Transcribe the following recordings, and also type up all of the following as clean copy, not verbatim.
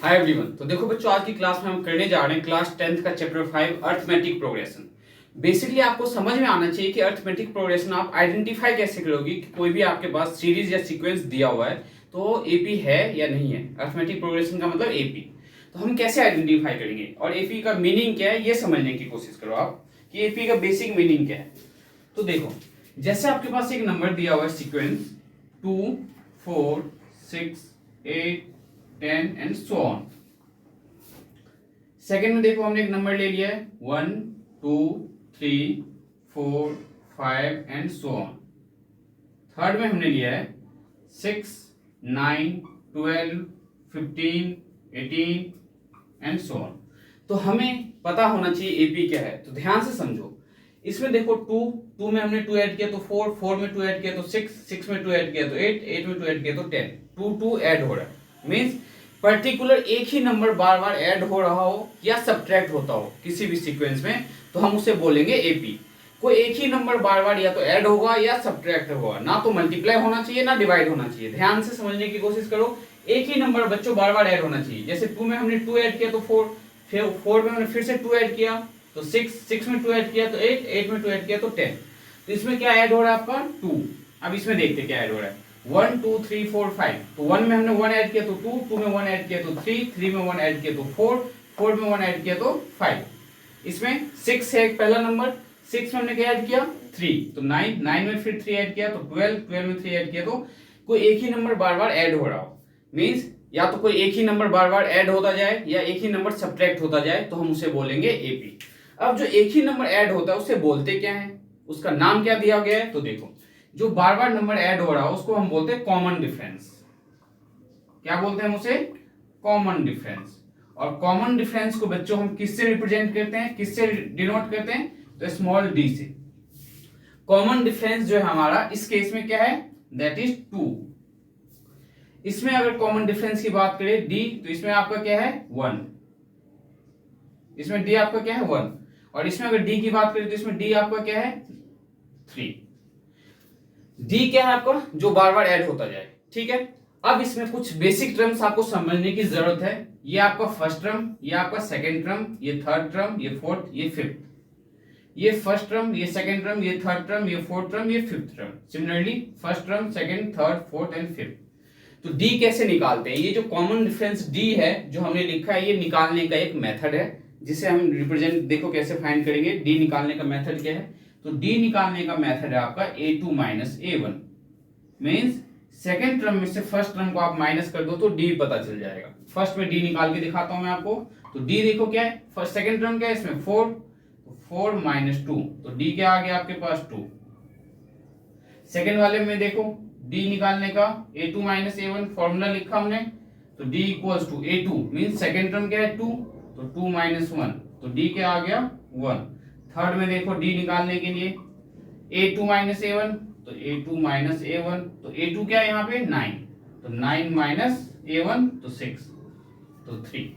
Hi everyone. तो देखो बच्चों, आज की क्लास में हम करने जा रहे हैं क्लास 10th का चैप्टर 5 अर्थमेटिक प्रोग्रेशन। बेसिकली आपको समझ में आना चाहिए कि अर्थमेटिक प्रोग्रेशन आप आइडेंटिफाई कैसे करोगे कि कोई भी आपके पास सीरीज या सीक्वेंस दिया हुआ है तो एपी है या नहीं है। अर्थमेटिक प्रोग्रेशन का मतलब एपी। तो हम कैसे आइडेंटिफाई करेंगे और एपी का मीनिंग क्या है ये समझने की कोशिश करो आप कि एपी का बेसिक मीनिंग क्या है। तो देखो, जैसे आपके पास एक नंबर दिया हुआ है sequence 2 4 6 8 10 and so on. Second में देखो, हमने एक नंबर ले लिया है 1 2 3 4 5 एंड सो ऑन। थर्ड में हमने लिया है 6 9 12 15 18 एंड सो ऑन। तो हमें पता होना चाहिए एपी क्या है। तो ध्यान से समझो, इसमें देखो 2 में हमने 2 ऐड किया तो 4 में 2 ऐड किया तो 6 में 2 ऐड किया तो 8 में 2 ऐड किया तो 10। 2 ऐड हो रहा है। मींस पर्टिकुलर एक ही नंबर बार बार ऐड हो रहा हो या सब्ट्रैक्ट होता हो किसी भी सीक्वेंस में, तो हम उसे बोलेंगे एपी। कोई एक ही नंबर बार बार या तो ऐड होगा या सब्ट्रैक्ट होगा, ना तो मल्टीप्लाई होना चाहिए ना डिवाइड होना चाहिए। ध्यान से समझने की कोशिश करो, एक ही नंबर बच्चों बार बार ऐड होना चाहिए। जैसे 2 में हमने 2 ऐड किया तो 4, फिर 4 में हमने फिर से 2 ऐड किया तो 6 में 2 ऐड किया तो 8 में 2 ऐड किया तो 10। तो इसमें क्या ऐड हो रहा है आपका 2। अब इसमें देखते क्या ऐड हो रहा है 1 2 3 4 5। तो 1 में हमने 1 ऐड किया तो 2 में 1 ऐड किया तो 3 में 1 ऐड किया तो 4 में 1 ऐड किया तो 5। इसमें 6 है एक पहला नंबर, 6 में हमने क्या ऐड किया 3 तो 9 में फिर 3 ऐड किया तो 12 में 3 ऐड किया। तो कोई एक ही नंबर बार बार ऐड हो रहा हो, मींस या तो कोई एक ही नंबर बार बार ऐड होता जाए या एक ही नंबर सब्ट्रैक्ट होता जाए, तो हम उसे बोलेंगे एपी। अब जो एक ही नंबर ऐड होता है उसे बोलते क्या है, उसका नाम क्या दिया गया है। तो देखो, जो बार बार नंबर ऐड हो रहा है उसको हम बोलते हैं कॉमन डिफरेंस। क्या बोलते हैं हम उसे? Common difference. और कॉमन डिफरेंस को बच्चों हम किससे रिप्रेजेंट करते हैं, किससे डिनोट करते हैं? तो स्मॉल डी से। कॉमन डिफरेंस जो है हमारा इस केस में क्या है, दैट इज 2। इसमें अगर कॉमन डिफरेंस की बात करें डी, तो इसमें आपका क्या है 1। इसमें डी आपका क्या है 1। और इसमें अगर डी की बात करें तो इसमें डी आपका क्या है 3। डी क्या है आपका, जो बार बार ऐड होता जाए। ठीक है, अब इसमें कुछ बेसिक टर्म्स आपको समझने की जरूरत है। ये आपका फर्स्ट टर्म, ये आपका सेकंड टर्म, ये थर्ड टर्म, ये फोर्थ, ये फिफ्थ। ये फर्स्ट टर्म, ये सेकंड टर्म, ये थर्ड टर्म, ये फोर्थ टर्म, ये fifth term. Similarly first term, second, third, fourth and fifth. तो डी कैसे निकालते हैं? ये जो कॉमन डिफरेंस डी है जो हमने लिखा है, ये निकालने का एक मेथड है जिसे हम रिप्रेजेंट, देखो कैसे फाइंड करेंगे। डी निकालने का मेथड क्या है? तो डी निकालने का मेथड है आपका a2 minus a1। Means second term में से फर्स्ट टर्म को आप माइनस कर दो तो डी पता चल जाएगा। फर्स्ट में डी निकाल के दिखाता हूं मैं आपको। तो डी देखो क्या है, फर्स्ट सेकंड टर्म क्या है इसमें 4, तो 4 माइनस 2, तो डी क्या आ गया आपके पास 2। सेकंड वाले में देखो, डी निकालने का a2 माइनस a1 फॉर्मूला लिखा हमने, तो d equals to a2 means second term क्या है 2, तो 2 माइनस 1, तो d क्या आ गया 1। थर्ड में देखो d निकालने के लिए a2 माइनस a1, तो a2 माइनस a1, तो a2 क्या है यहाँ पे 9, तो 9 माइनस a1 तो 6, तो 3।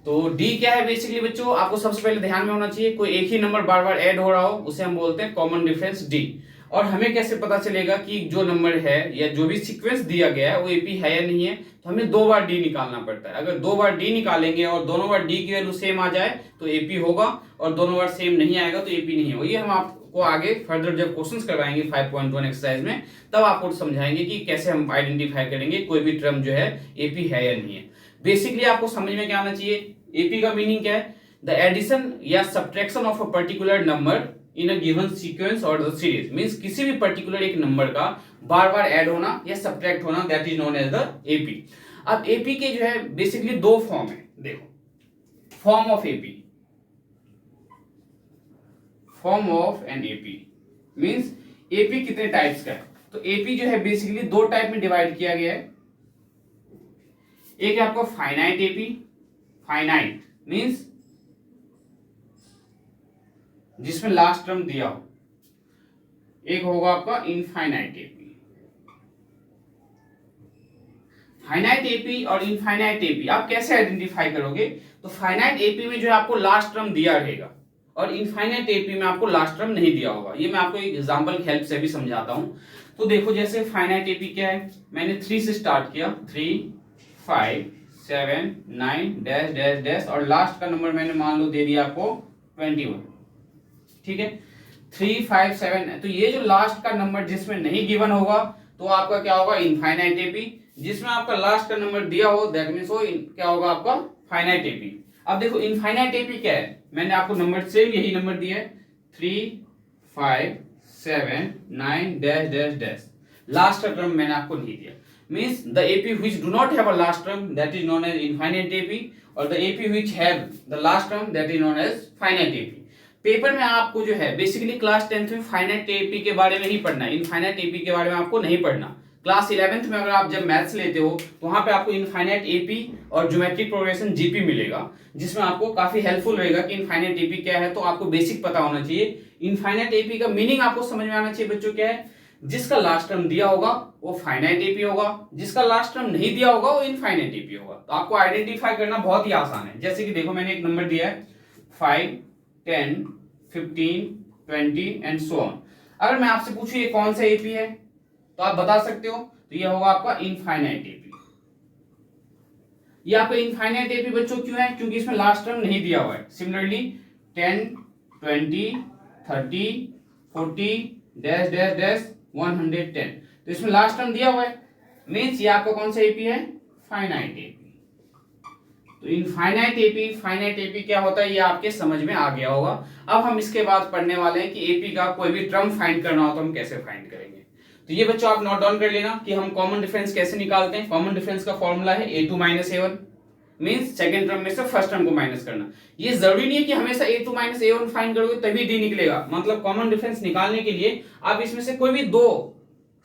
तो d क्या है बेसिकली बच्चों, आपको सबसे पहले ध्यान में होना चाहिए, कोई एक ही नंबर बार बार ऐड हो रहा हो उसे हम बोलते हैं कॉमन डिफरेंस d। और हमें कैसे पता चलेगा कि जो नंबर है या जो भी सीक्वेंस दिया गया है वो एपी है या नहीं है? तो हमें 2 बार डी निकालना पड़ता है। अगर 2 बार डी निकालेंगे और दोनों बार डी की वैल्यू सेम आ जाए तो एपी होगा, और दोनों बार सेम नहीं आएगा तो एपी नहीं होगा। ये हम आपको आगे फर्दर जब क्वेश्चंस करवाएंगे 5.1 एक्सरसाइज में, तब आपको समझाएंगे कि कैसे हम आइडेंटिफाई करेंगे कोई भी टर्म जो है एपी है या नहीं है। बेसिकली आपको समझ में क्या आना चाहिए, एपी का मीनिंग क्या है? द एडिशन या subtraction of a particular number in a given sequence और द सीरीज। मींस किसी भी पर्टिकुलर एक नंबर का बार बार ऐड होना या सब्ट्रैक्ट होना, that is known as the AP. अब एपी के जो है बेसिकली 2 फॉर्म है। देखो, form of AP, form of an AP means AP कितने टाइप्स का है। तो एपी जो है बेसिकली 2 टाइप में डिवाइड किया गया है। एक है आपका फाइनाइट एपी, फाइनाइट मींस जिसमें लास्ट टर्म दिया हो। एक होगा आपका इनफाइनाइट एपी। फाइनाइट एपी और इनफाइनाइट एपी आप कैसे आइडेंटिफाई करोगे? तो फाइनाइट एपी में जो है आपको लास्ट टर्म दिया रहेगा और इनफाइनाइट एपी में आपको लास्ट टर्म नहीं दिया होगा। ये मैं आपको एक एग्जांपल की हेल्प से भी समझाता हूं। तो देखो, जैसे फाइनाइट एपी क्या है, मैंने 3 से स्टार्ट किया, 3 5 7 9 डैश डैश डैश और लास्ट का नंबर मैंने मान लो दे दिया आपको 21। ठीक है, 3 5 7। तो ये जो लास्ट का नंबर जिसमें नहीं गिवन होगा तो आपका क्या होगा, इनफाइनाइट एपी। जिसमें आपका लास्ट का नंबर दिया हो दैट मींस वो क्या होगा आपका फाइनाइट एपी। अब देखो इनफाइनाइट एपी क्या है, मैंने आपको नंबर सेम यही नंबर दिया है 3 5 7 9 डैश डैश डैश। लास्ट का टर्म मैंने आपको नहीं दिया, means the AP which do not have a last term that is known as infinite AP और the AP which have the last term that is known as finite AP. Paper में आपको जो है basically class 10th में finite AP के बारे में ही पढ़ना है, इनफाइनाइट एपी के बारे में आपको नहीं पढ़ना। क्लास 11th में अगर आप जब मैथ्स लेते हो तो वहां पे आपको इनफाइनाइट एपी और ज्योमेट्रिक प्रोग्रेशन जीपी मिलेगा, जिसमें आपको काफी हेल्पफुल रहेगा कि इनफाइनाइट एपी क्या है। तो आपको बेसिक पता होना चाहिए। इनफाइनाइट एपी का मीनिंग आपको समझ में आना चाहिए बच्चों, क्या है, जिसका लास्ट टर्म दिया होगा वो फाइनाइट एपी होगा, जिसका लास्ट टर्म नहीं दिया होगा वो इनफाइनाइट एपी होगा। तो आपको आइडेंटिफाई करना बहुत ही आसान है। जैसे कि देखो मैंने एक नंबर दिया है 5 10 15 20 एंड सो ऑन। अगर मैं आपसे पूछूं ये कौन सा एपी है तो आप बता सकते हो, तो ये होगा आपका इनफाइनाइट एपी। ये आपका इनफाइनाइट एपी बच्चों क्यों है, क्योंकि इसमें लास्ट टर्म नहीं दिया हुआ है। सिमिलरली 10 20 30 40 डैश डैश डैश 110, तो इसमें लास्ट टर्म दिया हुआ है, मींस ये आपका कौन सा एपी है, फाइनाइट एपी। तो इनफाइनाइट एपी फाइनाइट एपी क्या होता है ये आपके समझ में आ गया होगा। अब हम इसके बाद पढ़ने वाले हैं कि एपी का कोई भी टर्म फाइंड करना हो तो हम कैसे फाइंड करेंगे। तो ये बच्चों आप नोट डाउन कर लेना कि हम कॉमन डिफरेंस कैसे निकालते हैं। कॉमन डिफरेंस का फॉर्मूला है a2 - a1, means second term में से फर्स्ट टर्म को माइनस करना। ये जरूरी नहीं है कि हमेशा a2 - a1 फाइंड करोगे तभी d निकलेगा। मतलब कॉमन डिफरेंस निकालने के लिए आप इसमें से कोई भी दो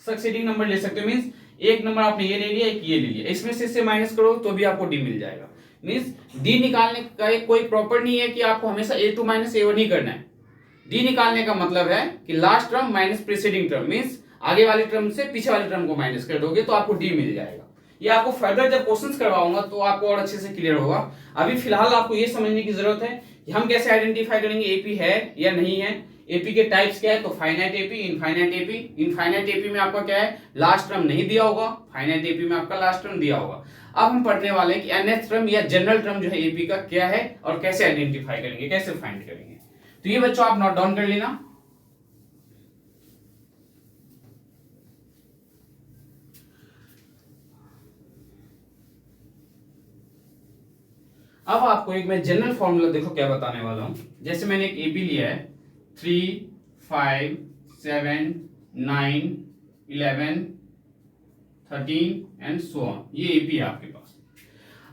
सक्सेडिंग नंबर ले सकते हो, मींस एक नंबर आपने ये ले लिया, एक ये ले लिया, इसमें से इससे माइनस करो तो भी आपको d मिल जाएगा। मींस d निकालने का कोई प्रॉपर नहीं है कि आपको हमेशा a2 - a1 ही करना है। d निकालने का मतलब है कि last term minus preceding term, means आगे वाले टर्म से पीछे वाले टर्म को माइनस कर दोगे तो आपको d मिल जाएगा। ये आपको फर्दर जब क्वेश्चंस करवाऊंगा तो आपको और अच्छे से क्लियर होगा। अभी फिलहाल आपको ये समझने की जरूरत है कि हम कैसे आइडेंटिफाई करेंगे एपी है या नहीं है। एपी के टाइप्स क्या है, तो finite AP, infinite AP. Infinite AP में आपका क्या है, लास्ट टर्म नहीं दिया होगा, फाइनाइट एपी में आपका लास्ट टर्म दिया होगा। अब हम पढ़ने वाले हैं कि nth टर्म या जनरल टर्म जो है एपी का क्या है और कैसे आइडेंटिफाई करेंगे, कैसे फाइंड करेंगे। तो ये बच्चों आप नोट डाउन कर लेना। अब आपको एक मैं जनरल फॉर्मूला देखो क्या बताने वाला हूं। जैसे मैंने एक एपी लिया है 3 5 7 9 11 13 एंड सो ऑन, ये एपी है आपके पास।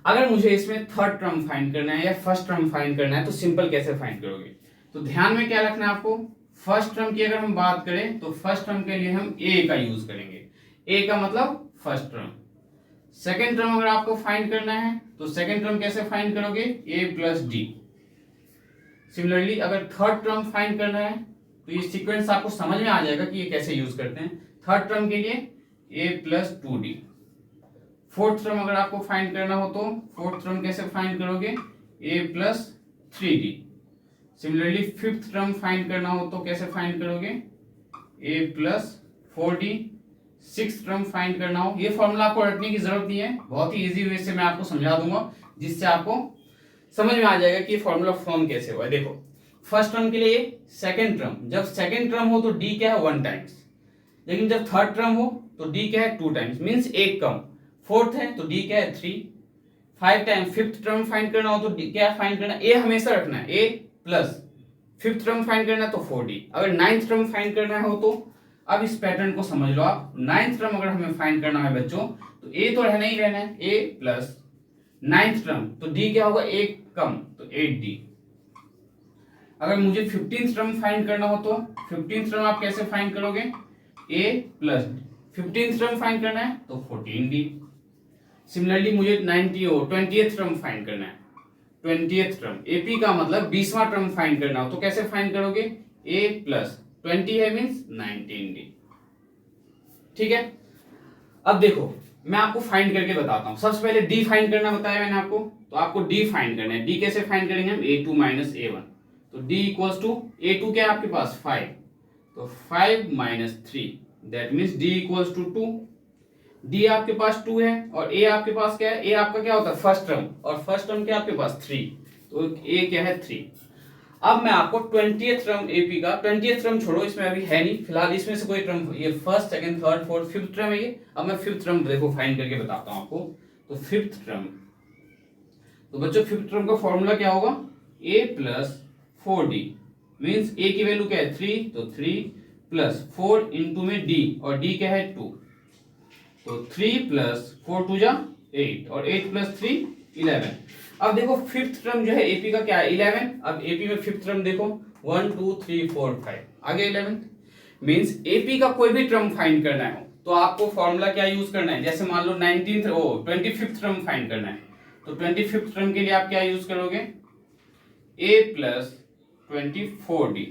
अगर मुझे इसमें थर्ड टर्म फाइंड करना है या फर्स्ट टर्म फाइंड करना है तो सिंपल कैसे फाइंड करोगे, तो ध्यान में क्या रखना है आपको। फर्स्ट टर्म की अगर हम बात करें तो फर्स्ट टर्म के लिए हम ए का यूज करेंगे, ए का मतलब फर्स्ट टर्म। सेकेंड टर्म अगर आपको फाइंड करना है तो सेकेंड टर्म कैसे फाइंड करोगे, ए प्लस डी। सिमिलरली अगर थर्ड टर्म फाइंड करना है तो ये सीक्वेंस आपको समझ में आ जाएगा कि ये कैसे यूज करते हैं। थर्ड टर्म के लिए ए प्लस 2d। फोर्थ टर्म अगर आपको फाइंड करना हो तो फोर्थ टर्म कैसे फाइंड करोगे, a plus 3d। Similarly fifth term find करना हो तो कैसे फाइंड करोगे, a plus 4d। Six term find करना हो, ये फॉर्मूला आपको रटने की जरूरत नहीं है, बहुत ही इजी वे से मैं आपको समझा दूंगा जिससे आपको समझ में आ जाएगा कि ये फॉर्मूला फॉर्म कैसे हुआ है। देखो फर्स्ट टर्म के लिए सेकंड टर्म, जब सेकंड टर्म हो तो डी क्या है 1 टाइम्स, लेकिन जब थर्ड टर्म हो तो डी क्या है 2 टाइम्स, मींस एक कम। फोर्थ है तो डी क्या है 3 5 टाइम। फिफ्थ टर्म फाइंड करना हो तो डी क्या फाइंड करना, ए हमेशा रखना है, ए प्लस फिफ्थ टर्म फाइंड करना है तो 4d। अगर नाइन्थ टर्म फाइंड करना हो तो अब इस पैटर्न को समझ लो आप। नाइन्थ टर्म अगर हमें फाइंड करना है बच्चों तो ए तो रहना ही रहना है, ए प्लस नाइन्थ टर्म तो डी क्या होगा एक कम तो 8d। अगर मुझे 15th टर्म फाइंड करना हो तो 15th टर्म आप कैसे फाइंड करोगे, a plus 15th term find करना है तो 14d। सिमिलरली मुझे 20th टर्म फाइंड करना है, 20th टर्म एपी का मतलब 20वां टर्म फाइंड करना हो तो कैसे फाइंड करोगे, ए प्लस 20 है मींस 19d। ठीक है, अब देखो मैं आपको फाइंड करके बताता हूं। सबसे पहले डी फाइंड करना बताया मैंने आपको, तो आपको डी फाइंड करना है। डी कैसे फाइंड करेंगे हम, a2 - a1। तो d इक्वल्स टू a2 क्या है आपके पास 5, तो 5 - 3 that means d equals to 2। D आपके पास 2 है और ए आपके पास क्या है, ए आपका क्या होता है फर्स्ट टर्म, और फर्स्ट टर्म क्या आपके पास 3, तो ए क्या है 3। अब मैं आपको 20th टर्म एपी का, 20th टर्म छोड़ो इसमें अभी है नहीं फिलहाल, इसमें से कोई टर्म, ये first second third fourth fifth term है ये। अब मैं फिफ्थ टर्म देखो फाइंड करके बताता हूं आपको। तो फिफ्थ टर्म, तो बच्चों फिफ्थ टर्म का फॉर्मूला क्या होगा, a plus 4d, means a की वैल्यू क्या है 3, तो 3 प्लस 4 इंटू में d, और d क्या है 2, तो 3 प्लस 4 2 जा 8, और 8 प्लस 3 11। अब देखो फिफ्थ टर्म जो है एपी का क्या है 11। अब एपी में फिफ्थ टर्म देखो 1 2 3 4 5 आगे 11, मींस एपी का कोई भी टर्म फाइंड करना है तो आपको फॉर्मूला क्या यूज करना है, जैसे मान लो 25th टर्म फाइंड करना है, तो 25th टर्म के लिए आप क्या यूज करोगे, a प्लस 24d।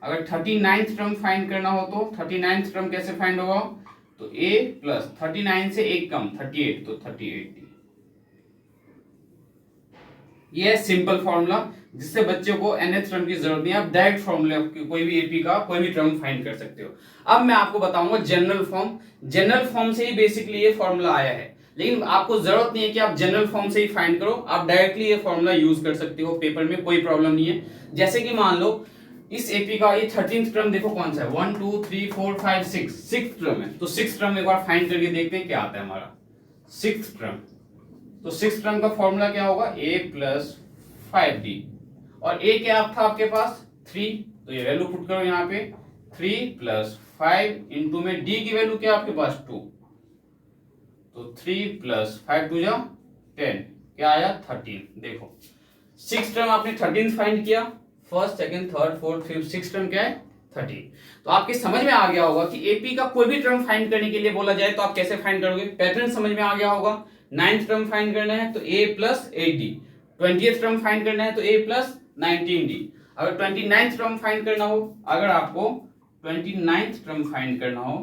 अगर 39th टर्म फाइंड करना हो तो 39th टर्म कैसे फाइंड होगा, तो a प्लस 39 से एक कम 38, तो 38d। ये है सिंपल फॉर्मूला जिससे बच्चों को nth टर्म की जरूरत नहीं है, आप डायरेक्ट फॉर्मूला कोई भी एपी का कोई भी टर्म फाइंड कर सकते हो। अब मैं आपको बताऊंगा जनरल फॉर्म, जनरल फॉर्म से ही बेसिकली ये फॉर्मूला आया है, लेकिन आपको जरूरत नहीं है कि आप जनरल फॉर्म से ही फाइंड करो, आप डायरेक्टली ये फॉर्मूला यूज कर सकते हो पेपर में, कोई प्रॉब्लम नहीं है। जैसे कि मान लो इस एपी का ये 13th टर्म देखो कौन सा है, 1 2 3 4 5 6, सिक्स्थ टर्म है, तो सिक्स्थ टर्म एक बार फाइंड करके देखते हैं क्या आता है हमारा सिक्स्थ टर्म। तो सिक्स्थ टर्म का फॉर्मूला क्या होगा, a प्लस 5d, और a क्या था आपके पास 3, तो ये वैल्यू पुट करो यहाँ पे 3 प्लस 5 इंटू में d की वैल्यू क्या आपके पास 2, तो 3 प्लस 5 2 जा 10, क्या आया 13। देखो सिक्स टर्म आपने 13 फाइंड किया, first second third fourth fifth six term क्या है 13। तो आपके समझ में आ गया होगा कि एपी का कोई भी टर्म फाइंड करने के लिए बोला जाए तो आप कैसे फाइंड करोगे, पैटर्न समझ में आ गया होगा। 9th टर्म फाइंड करना है तो a plus 8d, 20th term find करना है तो a प्लस 19d। अगर 29th टर्म फाइंड करना हो, अगर आपको 29th टर्म फाइंड करना हो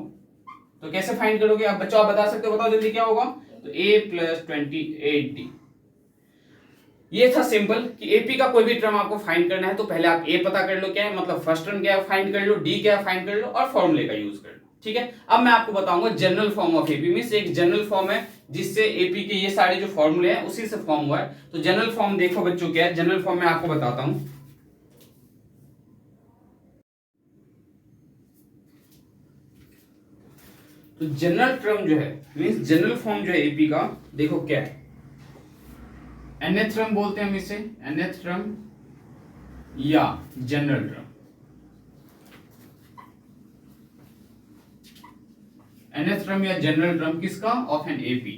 तो कैसे फाइंड करोगे आप बच्चों, आप बता सकते हो, बताओ जल्दी क्या होगा, तो a प्लस 28d। ये था सिंपल कि एपी का कोई भी टर्म आपको फाइंड करना है तो पहले आप ए पता कर लो क्या है, मतलब फर्स्ट टर्म क्या है फाइंड कर लो, डी क्या है फाइंड कर लो, और फॉर्मूले का यूज कर लो। ठीक है, अब मैं आपको बताऊंगा general form of AP, means एक जनरल फॉर्म है जिससे एपी के ये सारे जो फॉर्मूले हैं उसी से फॉर्म हुआ है। तो जनरल फॉर्म देखो बच्चों क्या है, जनरल फॉर्म मैं आपको बताता हूं। तो जनरल टर्म जो है मींस जनरल फॉर्म जो है एपी का देखो क्या है, nth टर्म बोलते हैं हम इसे, nth टर्म या जनरल टर्म। nth टर्म या जनरल टर्म किसका, ऑफ एन एपी।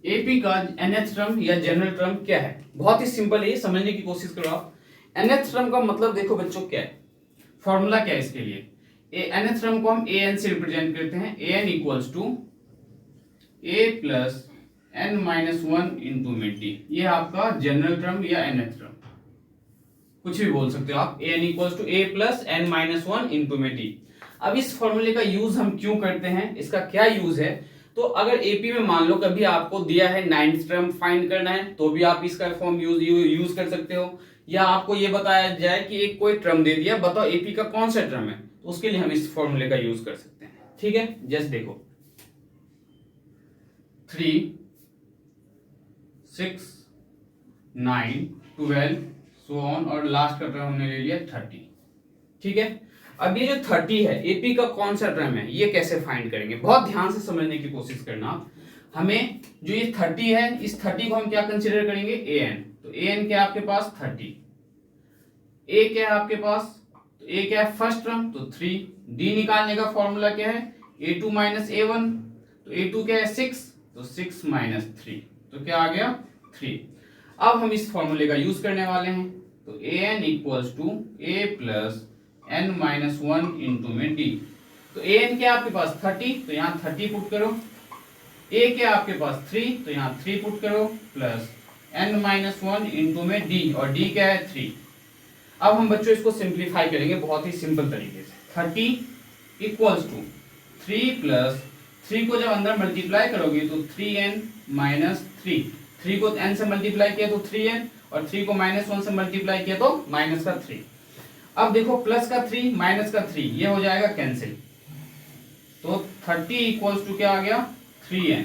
एपी का nth टर्म या जनरल टर्म क्या है, बहुत ही सिंपल है, समझने की कोशिश करो आप। nth टर्म का मतलब देखो बच्चों क्या है, फॉर्मूला क्या है इसके लिए, nth टर्म को हम an से रिप्रेजेंट करते हैं, an equals to a plus n minus 1 into में डी। ये आपका जनरल टर्म या nth टर्म, कुछ भी बोल सकते हो आप, an equals to a plus n minus 1 into में डी। अब इस फॉर्मूले का यूज हम क्यों करते हैं, इसका क्या यूज है, तो अगर एपी में मान लो कभी आपको दिया है 9th टर्म फाइंड करना है तो भी आप इसका फॉर्म यूज कर सकते हो, या आपको ये बताया जाए कि एक कोई टर्म दे दिया, बताओ एपी का कौन सा टर्म है, तो उसके लिए हम इस फॉर्मूले का यूज कर सकते हैं। ठीक है, जस्ट देखो 3 6 9 12 सो ऑन, और लास्ट का टर्म हमने ले लिया 30। ठीक है, अब ये जो 30 है एपी का कौन सा टर्म है, ये कैसे फाइंड करेंगे, बहुत ध्यान से समझने की कोशिश करना। हमें जो ये 30 है, इस 30 को हम क्या कंसीडर करेंगे, an। तो an क्या है आपके पास 30, a क्या है आपके पास, तो a क्या है फर्स्ट टर्म, तो 3। d निकालने का फॉर्मूला क्या है, a2 माइनस a1, तो a2 क्या है 6, तो 6 माइनस 3, तो क्या आ गया 3। अब हम इस फॉर्मूले का यूज करने वाले हैं, तो an equals to a plus n minus 1 into में d। तो an क्या आपके पास 30, तो यहाँ 30 पुट करो, a क्या आपके पास 3, तो यहाँ 3 पुट करो, प्लस n माइनस 1 इंटू में d, और d क्या है 3। अब हम बच्चों इसको सिंप्लीफाई करेंगे बहुत ही सिंपल तरीके से, 30 इक्वल्स टू 3 प्लस 3 को जब अंदर मल्टीप्लाई करोगे तो 3n माइनस 3, 3 को n से मल्टीप्लाई किया तो 3n, और 3 को माइनस 1 से मल्टीप्लाई किया तो माइनस का 3। अब देखो प्लस का 3 माइनस का 3 ये हो जाएगा कैंसिल, तो 30 इक्वल्स टू क्या आ गया 3n।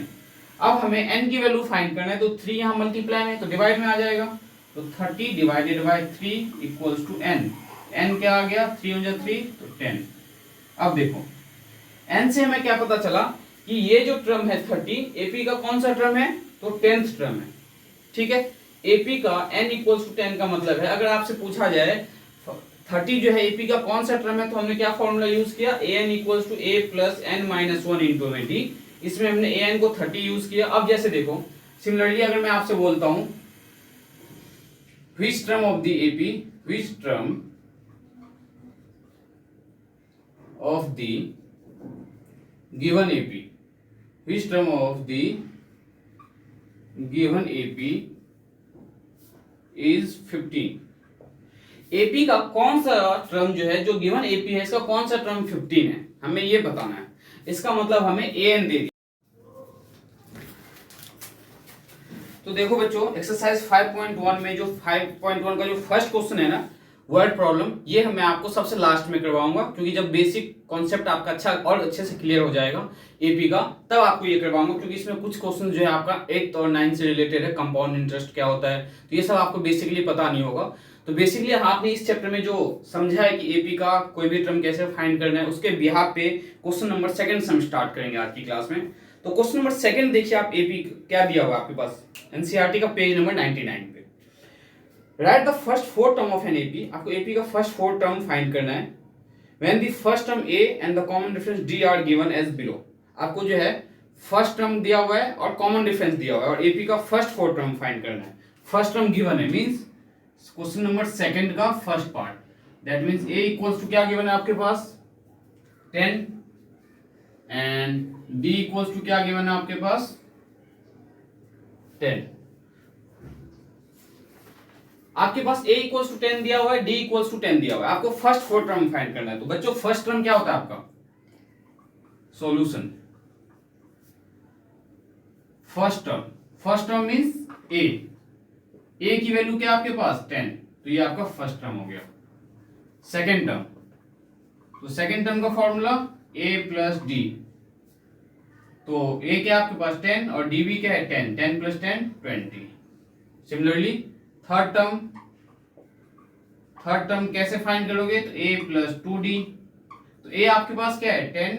अब हमें n की वैल्यू फाइंड करना है, तो 3 यहाँ मल्टीप्लाई में तो डिवाइड में आ जाएगा, तो 30 divided by 3 equals to n। n क्या आ गया 3 × 3 तो 10। अब देखो n से हमें क्या पता चला कि ये जो टर्म है 30 AP का कौन सा टर्म है, तो 10th टर्म है। ठीक है, AP का n इक्वल्स टू 10 का मतलब है, अगर आपसे पूछा जाए 30 जो है AP का कौन सा टर्म है, तो हमने क्या फॉर्मूला यूज किया, an equals to a plus n minus 1 into में d। इसमें हमने an को 30 यूज किया। अब जैसे देखो सिमिलरली अगर मैं आपसे बोलता हूं which term of the AP, which term of the given AP, which term of the given AP is 15। AP का कौन सा टर्म जो है, जो गिवन AP है इसका कौन सा टर्म 15 है, हमें ये बताना है। इसका मतलब हमें an दे दिया। तो देखो बच्चों एक्सरसाइज 5.1 में जो 5.1 का जो फर्स्ट क्वेश्चन है ना वर्ड प्रॉब्लम, ये मैं आपको सबसे लास्ट में करवाऊंगा, क्योंकि जब बेसिक कॉन्सेप्ट आपका अच्छा और अच्छे से क्लियर हो जाएगा एपी का, तब आपको ये करवाऊंगा, क्योंकि इसमें कुछ क्वेश्चन जो है आपका 8th और 9th से रिलेटेड है। कंपाउंड इंटरेस्ट क्या होता है, तो ये सब आपको बेसिकली पता नहीं होगा। तो बेसिकली आपने इस चैप्टर में जो समझा है कि एपी का कोई भी टर्म कैसे फाइंड करना है, उसके बिहाफ पे क्वेश्चन नंबर 2 से हम स्टार्ट करेंगे आज की क्लास में। तो क्वेश्चन नंबर 2 देखिए आप, एपी क्या दिया हुआ आपके पास एनसीईआरटी का पेज नंबर 99 पे। Write the first 4 term of an AP. आपको एपी का फर्स्ट 4 टर्म फाइंड करना है। When the first term A and the common difference D are given as below. आपको जो है फर्स्ट टर्म दिया हुआ है और कॉमन डिफरेंस दिया हुआ है, और एपी का फर्स्ट 4 टर्म फाइंड करना है। फर्स्ट टर्म गिवन है मींस क्वेश्चन नंबर 2 का first part, that means A equals to क्या गिवन है आपके पास 10 एंड डी इक्वल्स टू क्या गिवन है आपके पास 10। आपके पास a इक्वल्स टू 10 दिया हुआ है, d इक्वल्स टू 10 दिया हुआ है, आपको फर्स्ट 4 टर्म फाइंड करना है। तो बच्चों फर्स्ट टर्म क्या होता है आपका solution. First term means a की वैल्यू क्या आपके पास 10, तो ये आपका फर्स्ट टर्म हो गया। सेकेंड टर्म, तो सेकेंड टर्म का फॉर्मूला a प्लस डी, तो a क्या आपके पास 10 और d भी क्या है 10, 10 प्लस 10 20। सिमिलरली थर्ड टर्म कैसे फाइंड करोगे, तो a प्लस 2d, तो a आपके पास क्या है 10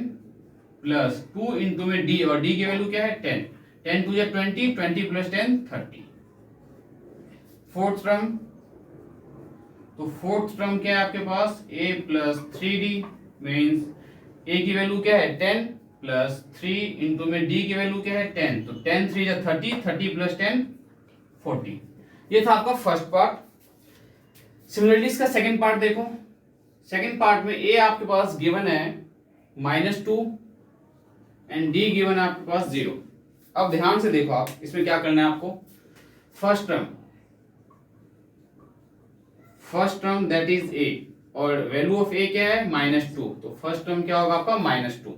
प्लस 2 इंटू में d, और d की वैल्यू क्या है 10, 10 टू 20, 20 प्लस 10 30। फोर्थ टर्म, तो फोर्थ टर्म क्या है आपके पास a plus 3d, means a की वैल्यू क्या है 10 प्लस 3 इंटू में d की वैल्यू क्या है 10, तो 10 3 30, 30 प्लस 10 40। ये था आपका फर्स्ट पार्ट। सिमिलरली इसका सेकंड पार्ट देखो। सेकंड पार्ट में a आपके पास गिवन है -2 एंड d गिवन है आपके पास 0। अब ध्यान से देखो आप, इसमें क्या करना है आपको, first term that is a, और वैल्यू ऑफ a क्या है -2, तो फर्स्ट टर्म क्या होगा आपका -2।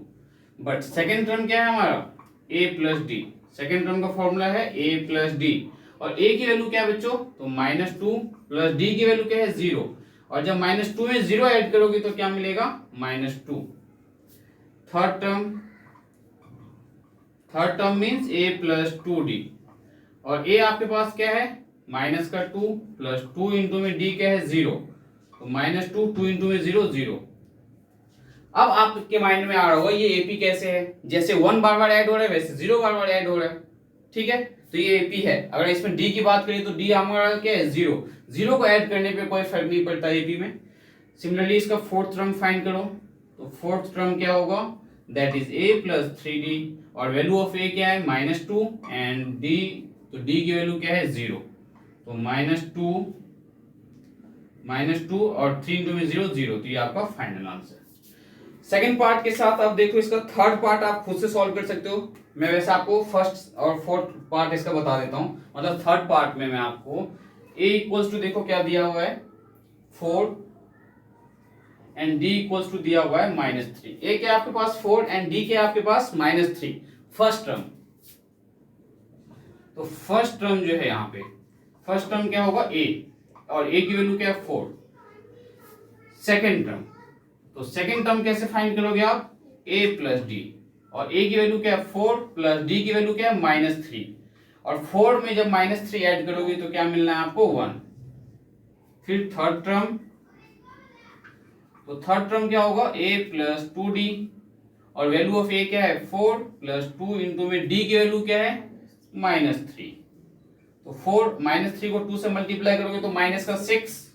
बट सेकंड टर्म क्या है हमारा a plus D, second term का फॉर्मूला है a प्लस डी, और a की वैल्यू क्या है बच्चों, तो -2 प्लस d की वैल्यू क्या है 0, और जब -2 में 0 ऐड करोगे तो क्या मिलेगा -2। Third term means a plus 2d, और a आपके पास क्या है -2 प्लस 2 इंटू में d क्या है 0, तो -2 2 इंटू में 0 0। अब आपके माइंड में आ रहा होगा ये एपी कैसे है, जैसे 1 बार बार ऐड हो रहा है वैसे 0 बार बार ऐड हो रहा है। ठीक है, तो ये एपी है। अगर इसमें डी की बात करें तो डी हमारा क्या है 0, 0 को ऐड करने पे कोई फर्क नहीं पड़ता एपी में। सिमिलरली इसका फोर्थ टर्म फाइंड करो, तो फोर्थ टर्म क्या होगा, that is a plus 3d, और वैल्यू ऑफ a क्या है -2 एंड d, तो d की वैल्यू क्या है 0, तो -2 और 3 इंटू में 0 0, तो ये आपका फाइनल आंसर। सेकंड पार्ट के साथ आप देखो, इसका थर्ड पार्ट आप खुद से सॉल्व कर सकते हो। मैं वैसे आपको फर्स्ट और फोर्थ पार्ट इसका बता देता हूं, मतलब थर्ड पार्ट में मैं आपको a इक्वल्स टू देखो क्या दिया हुआ है 4 एंड d इक्वल्स टू दिया हुआ है -3। a क्या आपके पास 4 एंड d क्या आपके पास -3, फर्स्ट टर्म। तो फर्स्ट टर्म जो है यहाँ पे फर्स्ट टर्म क्या होगा a, और a की वैल्यू क्या है 4। सेकेंड टर्म, तो सेकेंड टर्म कैसे फाइंड करोगे आप, a प्लस डी, और a की वैल्यू क्या है 4 प्लस d की वैल्यू क्या है -3, और 4 में जब -3 ऐड करोगे तो क्या मिलना है आपको 1। फिर थर्ड टर्म, तो थर्ड टर्म क्या होगा a प्लस 2d, और वैल्यू ऑफ a क्या है 4 प्लस 2 इंटू में d की वैल्यू क्या है -3, तो 4 -3 को 2 से मल्टीप्लाई करोगे तो -6,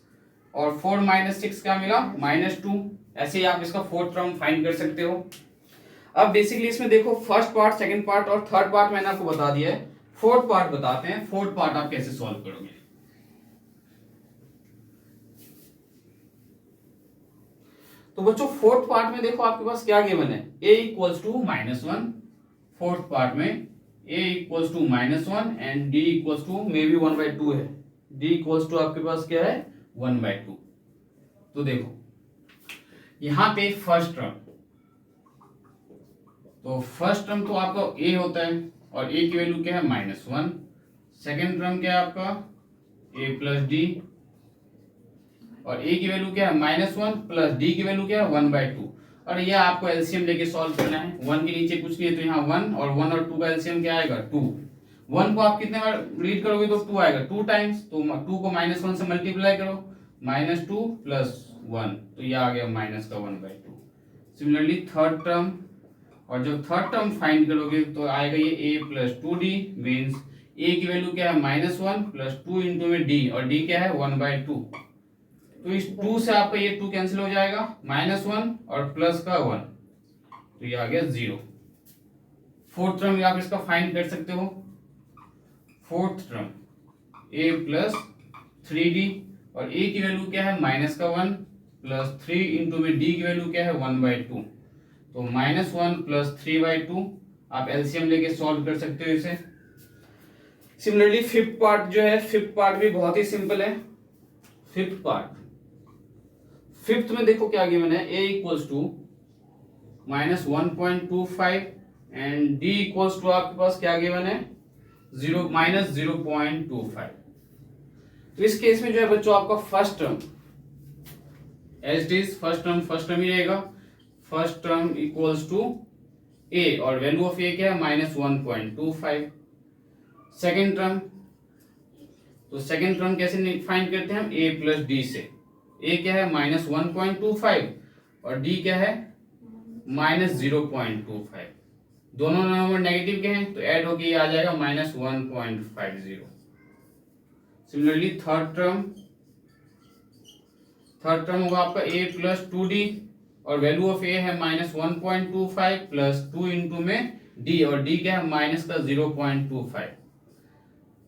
और 4 - 6 क्या मिला -2। ऐसे ही आप इसका फोर्थ टर्म फाइंड कर सकते हो। अब बेसिकली इसमें देखो फर्स्ट पार्ट, सेकंड पार्ट और थर्ड पार्ट मैंने आपको बता दिया है, फोर्थ पार्ट बताते हैं, फोर्थ पार्ट आप कैसे सॉल्व करोगे। तो बच्चों फोर्थ पार्ट में देखो आपके पास क्या गिवन है, a equals to -1, fourth part में a equals to -1 and d equals to may be 1/2 है, d इक्वल्स टू आपके पास क्या है 1/2। तो देखो यहां पे फर्स्ट टर्म, तो फर्स्ट टर्म तो आपका a होता है और a की वैल्यू क्या है -1, सेकेंड टर्म क्या है आपका a प्लस डी, और a की वैल्यू क्या है -1 प्लस d की वैल्यू क्या है 1/2, और यह आपको एलसीएम लेके सॉल्व करना है। 1 के नीचे कुछ नहीं है तो यहाँ 1 और 1 और 2 का एलसीएम क्या आएगा 2। 1 को आप कितने बार रीड करोगे तो 2 आएगा 2 टाइम्स, तो 2 को -1 से मल्टीप्लाई करो, -2 प्लस 1, तो यह आ गया -1/2। सिमिलरली थर्ड टर्म, और जब थर्ड टर्म फाइंड करोगे तो आएगा ये a plus 2d, means a की वैल्यू क्या है -1 प्लस 2 इंटू में d, और d क्या है 1/2, तो इस 2 से आपका ये 2 कैंसिल हो जाएगा, -1 और प्लस का 1, तो ये आ गया 0। फोर्थ टर्म आप इसका फाइंड कर सकते हो, fourth term a plus 3d, और a की वैल्यू क्या है -1 प्लस 3 इंटू में d की वैल्यू क्या है 1/2, तो -1 प्लस 3/2, आप एलसीएम लेके सॉल्व कर सकते हो इसे। सिमिलरली फिफ्थ पार्ट जो है, फिफ्थ पार्ट भी बहुत ही सिंपल है। फिफ्थ पार्ट, फिफ्थ में देखो क्या गिवन है, a equals to -1.25 and d equals to आपके पास क्या गिवन है -0.25। तो इस केस में जो है बच्चों आपका first term as it is, first term ही रहेगा, first term equals to a, और वैल्यू ऑफ a क्या है -1.25। सेकेंड टर्म, तो सेकेंड टर्म कैसे फाइंड करते हैं हम, a प्लस डी से, a क्या है -1.25 और d क्या है -0.25, दोनों नंबर नेगेटिव के हैं तो ऐड होके ये आ जाएगा -1.50। सिमिलरली थर्ड टर्म होगा आपका a प्लस 2d, और वैल्यू ऑफ a है -1.25 प्लस 2 इंटू में d, और d क्या है -0.25,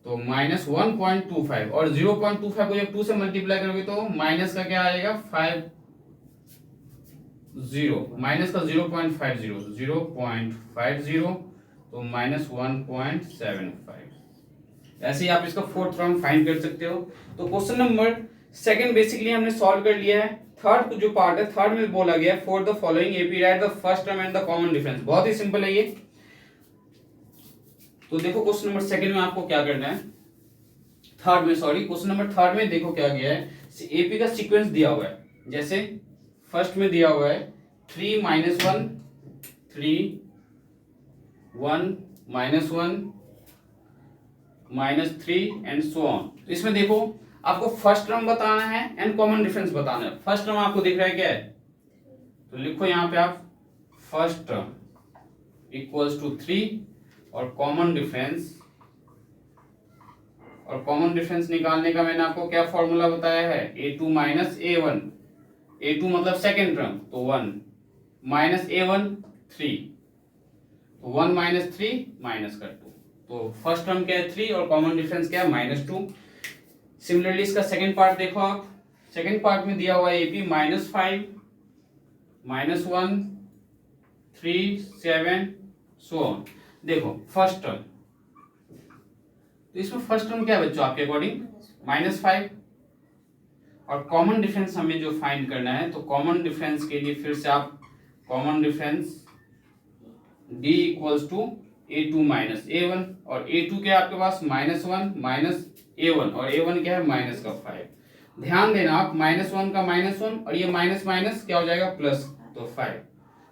तो -1.25 और 0.25 को जब 2 से मल्टीप्लाई करोगे तो माइनस का क्या आएगा 0.50, तो -1.75। ऐसे ही आप इसका फोर्थ टर्म फाइंड कर सकते हो। तो क्वेश्चन नंबर सेकंड बेसिकली हमने सॉल्व कर लिया है। थर्ड जो पार्ट है, थर्ड में बोला गया है for the following AP right the first term and the common difference. बहुत ही सिंपल है ये। तो देखो क्वेश्चन नंबर सेकंड में आपको क्या करना है, क्वेश्चन नंबर थर्ड में देखो क्या गया है, एपी का सीक्वेंस दिया हुआ है। जैसे फर्स्ट में दिया हुआ है 3 - 1 3 1 -1 -3 एंड सो ऑन। तो इसमें देखो आपको फर्स्ट टर्म बताना है एंड कॉमन डिफरेंस बताना है। फर्स्ट टर्म आपको दिख रहा है क्या है, तो लिखो यहां पे आप फर्स्ट टर्म इक्वल्स टू 3 और कॉमन डिफरेंस निकालने का मैंने आपको क्या फॉर्मूला बताया है, a2 - a1, a2 मतलब सेकेंड टर्म तो 1 -a1 3, तो 1 - 3 माइनस कर 2, तो फर्स्ट टर्म क्या है 3 और कॉमन डिफरेंस क्या है -2। सिमिलरली इसका सेकेंड पार्ट देखो आप, सेकेंड पार्ट में दिया हुआ है AP -5 -1 3 7 सो ऑन। देखो फर्स्ट टर्म, तो इसमें फर्स्ट टर्म क्या है बच्चों आपके अकॉर्डिंग -5, और कॉमन डिफरेंस हमें जो फाइंड करना है, तो कॉमन डिफरेंस के लिए फिर से आप common difference d equals to a2 - a1, और a2 क्या है आपके पास -1 -a1, और a1 क्या है -5। ध्यान देना आप -1 का -1 और ये माइनस माइनस क्या हो जाएगा प्लस, तो 5,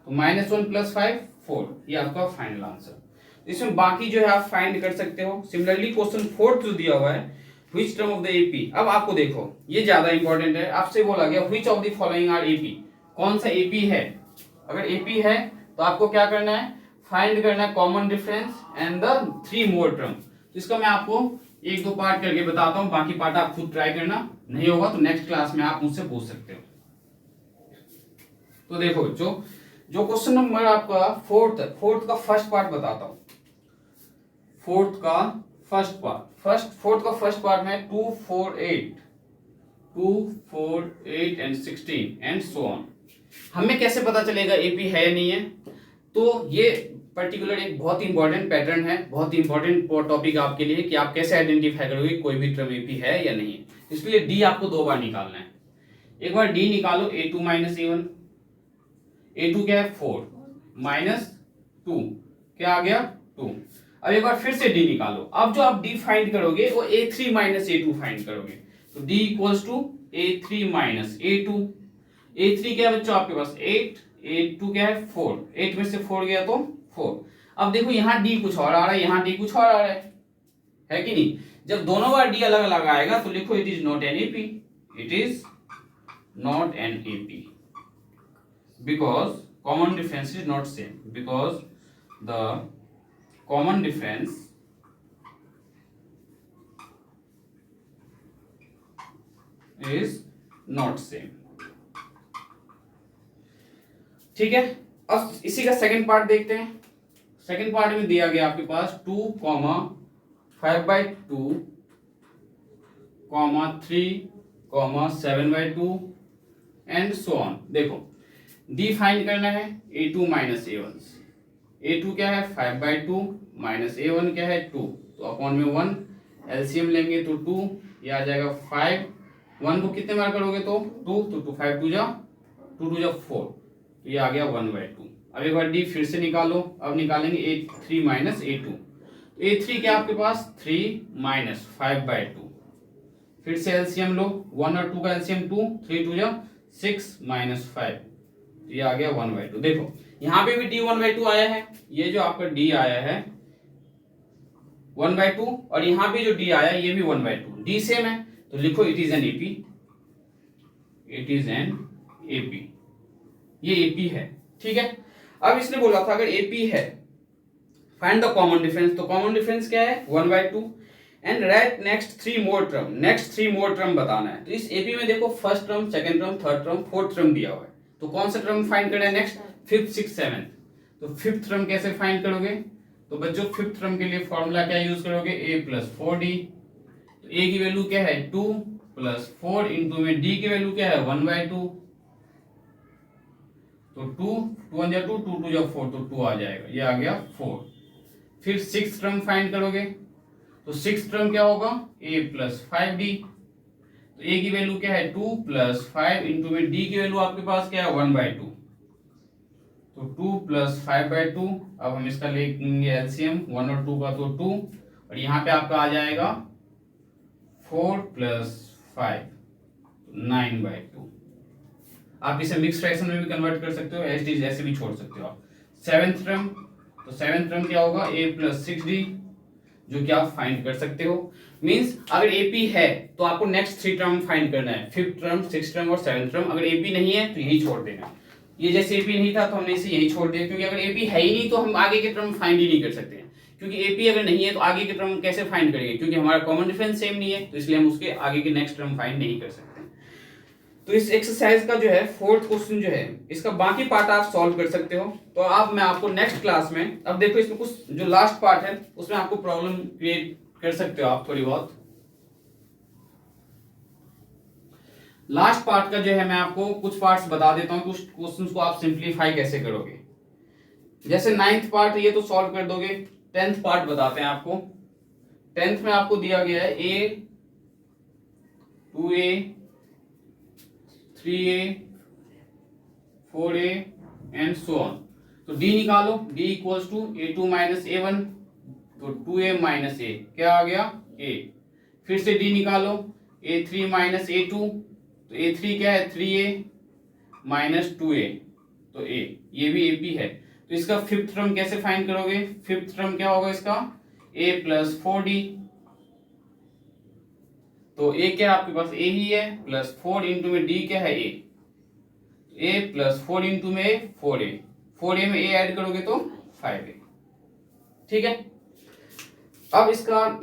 तो -1 + 5 4, ये आपका फाइनल आंसर। इसमें बाकी जो है आप फाइंड कर सकते हो। सिमिलरली क्वेश्चन 4 जो दिया हुआ है, which term of the AP, अब आपको देखो ये ज्यादा इंपॉर्टेंट है। आपसे बोला गया which of the following are AP, कौन सा एपी है। अगर एपी है तो आपको क्या करना है, फाइंड करना है common difference and the 3 more term. तो इसका मैं आपको 1-2 पार्ट करके बताता हूँ, बाकी पार्ट आप खुद ट्राई करना, नहीं होगा तो नेक्स्ट क्लास में आप मुझसे पूछ सकते हो। तो देखो जो क्वेश्चन नंबर आपका फोर्थ का फर्स्ट पार्ट बताता हूं। फोर्थ का फर्स्ट पार्ट में 2, 4, 8 एंड 16 एंड सो ऑन। हमें कैसे पता चलेगा एपी है या नहीं है, तो ये पर्टिकुलर एक बहुत ही इंपॉर्टेंट पैटर्न है, बहुत ही इंपॉर्टेंट टॉपिक आपके लिए कि आप कैसे आइडेंटिफाई करोगे कोई भी टर्म एपी है या नहीं है। इसलिए डी आपको 2 बार निकालना है। एक बार डी निकालो, a2 - a1, a2 क्या है 4 -2 क्या आ गया 2। अब एक बार फिर से d निकालो। अब जो आप d फाइंड करोगे वो a3 - a2 फाइंड करोगे। तो d = a3 - a2। a3 क्या है बच्चों आपके पास 8, a2 क्या है 4, 8 में से 4 गया तो 4। अब देखो यहाँ d कुछ और आ रहा है, यहाँ d कुछ और आ रहा है कि नहीं। जब दोनों बार d अलग अलग आएगा तो लिखो it is not an AP, it is not an AP because common difference is not same, because the common difference is not same। ठीक है, अब इसी का सेकंड पार्ट देखते हैं। सेकंड पार्ट में दिया गया आपके पास 2, 5/2, 3, 7/2 एंड सो ऑन। देखो d फाइंड करना है a2 - a1। a2 क्या है 5/2 - a1 क्या है 2, तो अपॉन में 1, एलसीएम लेंगे तो 2, ये आ जाएगा 5। 1 को कितने बार करोगे तो 2, तो 2 5 2 जा 2 2 जा 4, तो ये आ गया 1/2। अब एक बार d फिर से निकालो। अब निकालेंगे a3 - a2। तो a3 क्या आपके पास 3 - 5/2, फिर से एलसीएम लो, 1 और 2 का एलसीएम 2, 3 2 जा 6 - 5, ये आ गया 1/2। देखो यहां पे भी d 1/2 आया है, ये जो आपका d आया है 1/2, और यहां पे जो d आया ये भी 1/2, d सेम है तो लिखो it is an AP, it is an AP, ये एपी है। ठीक है, अब इसने बोला था अगर एपी है फाइंड द कॉमन डिफरेंस, तो कॉमन डिफरेंस क्या है 1/2 and right next 3 more term, next 3 more term बताना है। तो इस एपी में देखो first term, second term, third term, fourth term दिया हुआ है, तो कौन सा टर्म फाइंड करना है नेक्स्ट 5th 6th 7th। तो फिफ्थ टर्म कैसे फाइंड करोगे, तो बच्चों फिफ्थ टर्म के लिए फॉर्मूला क्या यूज करोगे a + 4d। तो a की वैल्यू क्या है 2 + 4 इंटू में d की वैल्यू क्या है 1/2, तो 2 2 जा 2 2 2 जा 4, तो 2 आ जाएगा, ये आ गया 4। फिर सिक्स टर्म फाइंड करोगे, तो सिक्स टर्म क्या होगा a + 5d। तो a की वैल्यू क्या है 2 + 5 इंटू में d की वैल्यू आपके पास क्या है 1/2, तो 2 + 5/2। अब हम इसका लेंगे एलसीएम 1 और 2 का, तो 2, और यहाँ पे आपका आ जाएगा 4 + 5 9/2। आप इसे मिक्स फ्रैक्शन में भी कन्वर्ट कर सकते हो, ऐसे भी छोड़ सकते हो आप। सेवेंथ टर्म, तो सेवेंथ टर्म क्या होगा a + 6d, जो कि आप फाइंड कर सकते हो। मींस अगर एपी है तो आपको नेक्स्ट 3 टर्म फाइंड करना है, फिफ्थ टर्म, सिक्स्थ टर्म और सेवेंथ टर्म। अगर एपी नहीं है तो यही छोड़ देना। ये जैसे एपी नहीं था तो हमने इसे यही छोड़ दिया, क्योंकि अगर एपी है ही नहीं तो हम आगे के टर्म फाइंड ही नहीं कर सकते हैं, क्योंकि एपी अगर नहीं है तो आगे के टर्म कैसे फाइंड करेंगे, क्योंकि हमारा कॉमन डिफरेंस सेम नहीं है, तो इसलिए हम उसके आगे के नेक्स्ट टर्म फाइंड नहीं कर सकते। तो इस एक्सरसाइज का जो है फोर्थ क्वेश्चन जो है इसका बाकी पार्ट आप सॉल्व कर सकते हो। तो अब मैं आपको नेक्स्ट क्लास में, अब देखो इसमें कुछ जो लास्ट पार्ट है उसमें आपको प्रॉब्लम क्रिएट कर सकते हो आप थोड़ी बहुत। लास्ट पार्ट का जो है मैं आपको कुछ पार्ट्स बता देता हूं, कुछ क्वेश्चंस को आप सिंप्लीफाई कैसे करोगे। जैसे 9th पार्ट ये तो सॉल्व कर दोगे, 10th पार्ट बताते हैं आपको। 10th में आपको दिया गया है a 2a 3a 4a and so on. तो d निकालो, d = a2 - a1, तो 2a - a क्या आ गया a। फिर से d निकालो, a3 - a2, तो a3 क्या है 3a - 2a, तो ए, ये भी एपी है। तो इसका फिफ्थ टर्म कैसे फाइंड करोगे? फिफ्थ टर्म क्या होगा इसका? a plus 4d। तो a क्या आपके पास a ही है, प्लस 4 इंटू में d क्या है a, a प्लस 4 इंटू में 4a, 4a में a ऐड करोगे तो 5a। ठीक है, अब इसका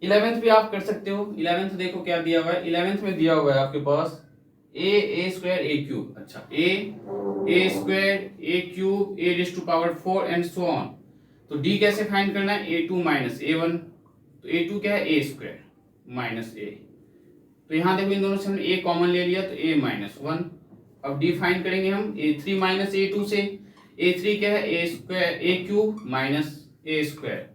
11th भी आप कर सकते हो। 11th देखो क्या दिया हुआ है, 11th में दिया हुआ है आपके पास a स्क्वायर a क्यूब। अच्छा, a square a cube a raise to power 4 and so on. तो d कैसे फाइंड करना है? a2 minus a1। तो a2 क्या है? a square minus a। तो यहाँ देखो इन दोनों से हमने a कॉमन ले लिया तो a माइनस 1। अब d फाइंड करेंगे हम a3 माइनस a2 से। a3 क्या है? a square a cube minus a square.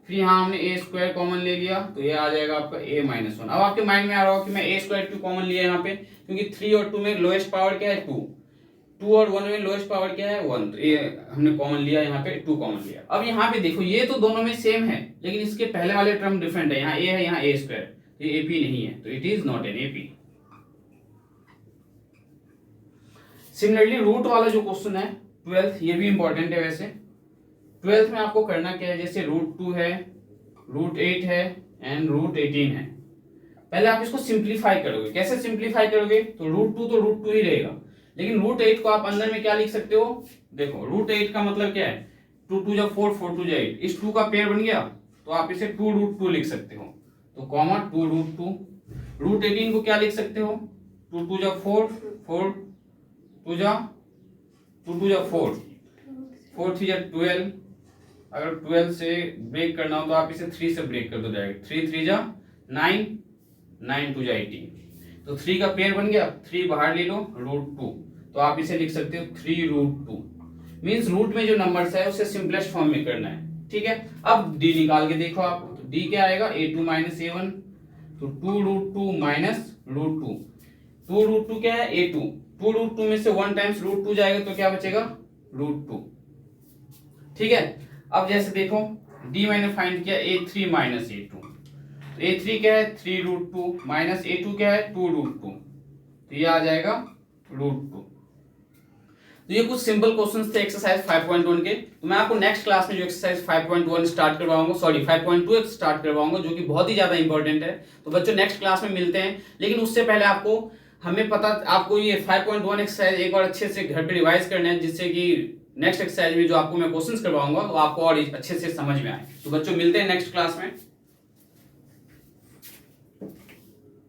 फिर यहाँ हमने a स्क्वायर कॉमन ले लिया तो ये आ जाएगा आपका a माइनस 1। अब आपके माइंड में आ रहा होगा कि मैं a स्क्वायर क्यों कॉमन लिया यहाँ पे, क्योंकि 3 और 2 में लोएस्ट पावर क्या है? 2। 2 और 1 में लोएस्ट पावर क्या है? 1। तो ये हमने कॉमन लिया, यहाँ पे 2 कॉमन लिया। अब यहाँ पे देखो ये तो दोनों में सेम है, लेकिन इसके पहले वाले टर्म डिफरेंट है। यहाँ a है, यहाँ a स्क्वायर, तो ये AP नहीं है, तो it is not an AP। Similarly root वाला जो क्वेश्चन है 12th, ये भी इंपॉर्टेंट है। वैसे 12th में आपको करना क्या है, जैसे √2 है, √8 है एंड √18 है। पहले आप इसको सिंप्लीफाई करोगे। कैसे सिंप्लीफाई करोगे? तो √2 तो √2 ही रहेगा, लेकिन √8 को आप अंदर में क्या लिख सकते हो? देखो √8 का मतलब क्या है? 2 2 जा 4, 4 2 जा 8, इस 2 का पेयर बन गया तो आप इसे 2√2 लिख सकते हो। तो कॉमा 2√2। √18 को क्या लिख सकते हो? 2 2 जा 4, 4 2 जा 4, 4 3 जा 12। अगर 12 से ब्रेक करना हो तो आप इसे 3 से ब्रेक कर दो डायरेक्ट। 3 3 जा 9, 9 2 जा 18। तो 3 का पेयर बन गया, 3 बाहर ले लो, √2। तो आप इसे लिख सकते हो 3√2। मींस रूट में जो नंबर्स है उसे सिंपलेस्ट फॉर्म में करना है। ठीक है, अब d निकाल के देखो आप, तो d क्या आएगा? a2 minus a1। तो 2√2 माइनस √2। 2√2 क्या है? a2। 2√2 में से 1 टाइम्स √2 जाएगा तो क्या बचेगा? √2। ठीक है, अब जैसे देखो d मैंने फाइंड किया a3 माइनस a2। तो a3 क्या है? 3√2 माइनस a2 क्या है? 2√2। तो ये आ जाएगा √2। तो ये कुछ सिंपल क्वेश्चंस थे एक्सरसाइज 5.1 के। तो मैं आपको नेक्स्ट क्लास में जो एक्सरसाइज 5.1 स्टार्ट करवाऊंगा, सॉरी 5.2 स्टार्ट करवाऊंगा, जो कि बहुत ही ज्यादा इंपॉर्टेंट है। तो बच्चों नेक्स्ट क्लास में मिलते हैं, लेकिन उससे पहले आपको ये 5.1 एक्सरसाइज एक बार अच्छे से घर पे रिवाइज करना है, जिससे कि नेक्स्ट एक्सरसाइज में जो आपको मैं क्वेश्चंस करवाऊंगा वो आपको और अच्छे से समझ में आए। तो बच्चों मिलते हैं नेक्स्ट क्लास में।